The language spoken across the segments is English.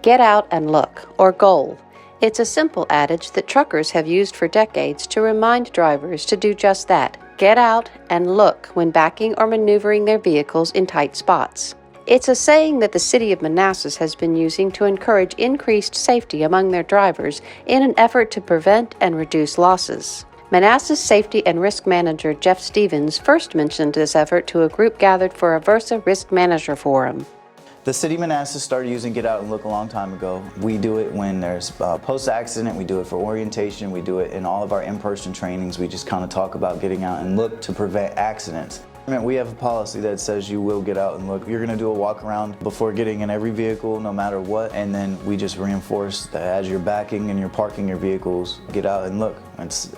Get out and look, or GOAL. It's a simple adage that truckers have used for decades to remind drivers to do just that. Get out and look when backing or maneuvering their vehicles in tight spots. It's a saying that the city of Manassas has been using to encourage increased safety among their drivers in an effort to prevent and reduce losses. Manassas Safety and Risk Manager Jeff Stevens first mentioned this effort to a group gathered for a VRSA Risk Manager Forum. The city of Manassas started using Get Out and Look a long time ago. We do it when there's post-accident, we do it for orientation, we do it in all of our in-person trainings. We just kind of talk about getting out and look to prevent accidents. We have a policy that says you will get out and look. You're going to do a walk around before getting in every vehicle, no matter what, and then we just reinforce that as you're backing and you're parking your vehicles, get out and look.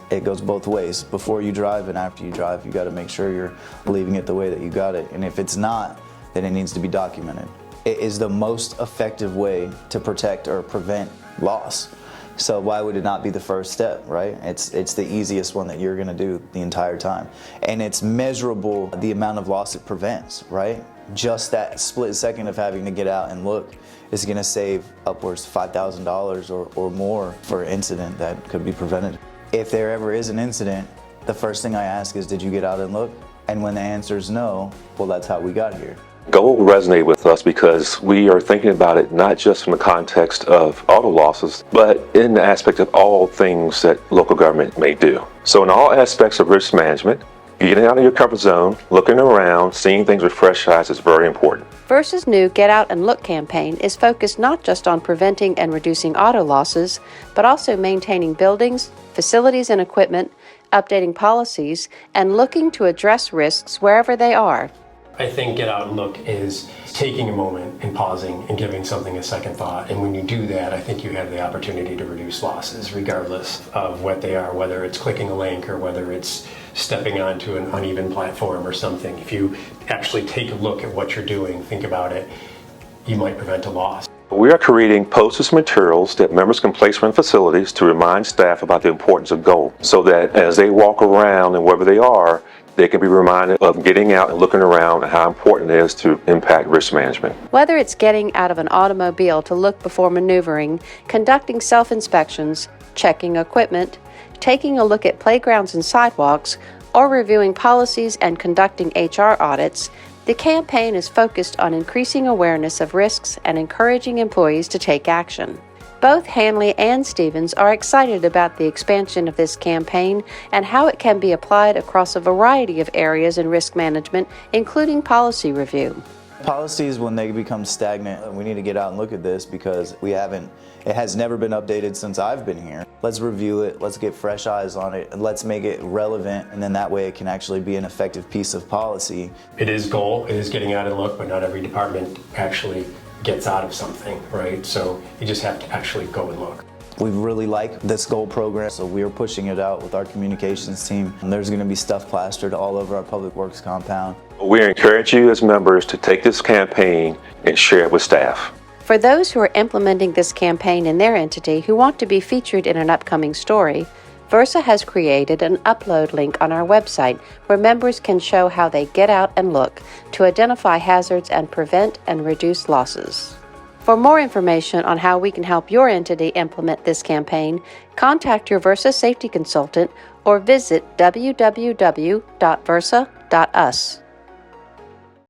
It goes both ways. Before you drive and after you drive, you got to make sure you're leaving it the way that you got it. And if it's not, then it needs to be documented. It is the most effective way to protect or prevent loss. So why would it not be the first step, right? It's the easiest one that you're gonna do the entire time. And it's measurable, the amount of loss it prevents, right? Just that split second of having to get out and look is gonna save upwards of $5,000 or more for an incident that could be prevented. If there ever is an incident, the first thing I ask is, did you get out and look? And when the answer is no, well, that's how we got here. GOAL resonated with us because we are thinking about it not just from the context of auto losses, but in the aspect of all things that local government may do. So in all aspects of risk management, getting out of your comfort zone, looking around, seeing things with fresh eyes is very important. VRSA's new Get Out and Look campaign is focused not just on preventing and reducing auto losses, but also maintaining buildings, facilities and equipment, updating policies, and looking to address risks wherever they are. I think Get Out and Look is taking a moment and pausing and giving something a second thought. And when you do that, I think you have the opportunity to reduce losses regardless of what they are, whether it's clicking a link or whether it's stepping onto an uneven platform or something. If you actually take a look at what you're doing, think about it, you might prevent a loss. We are creating posters and materials that members can place around facilities to remind staff about the importance of GOAL, so that as they walk around and wherever they are, they can be reminded of getting out and looking around and how important it is to impact risk management. Whether it's getting out of an automobile to look before maneuvering, conducting self-inspections, checking equipment, taking a look at playgrounds and sidewalks, or reviewing policies and conducting HR audits, the campaign is focused on increasing awareness of risks and encouraging employees to take action. Both Hanley and Stevens are excited about the expansion of this campaign and how it can be applied across a variety of areas in risk management, including policy review. Policies, when they become stagnant, we need to get out and look at this because it has never been updated since I've been here. Let's review it, let's get fresh eyes on it, and let's make it relevant, and then that way it can actually be an effective piece of policy. It is GOAL, it is getting out and look, but not every department actually gets out of something, right? So you just have to actually go and look. We really like this GOAL program, so we are pushing it out with our communications team. And there's going to be stuff plastered all over our public works compound. We encourage you as members to take this campaign and share it with staff. For those who are implementing this campaign in their entity who want to be featured in an upcoming story, VRSA has created an upload link on our website where members can show how they get out and look to identify hazards and prevent and reduce losses. For more information on how we can help your entity implement this campaign, contact your VRSA safety consultant or visit www.vrsa.us.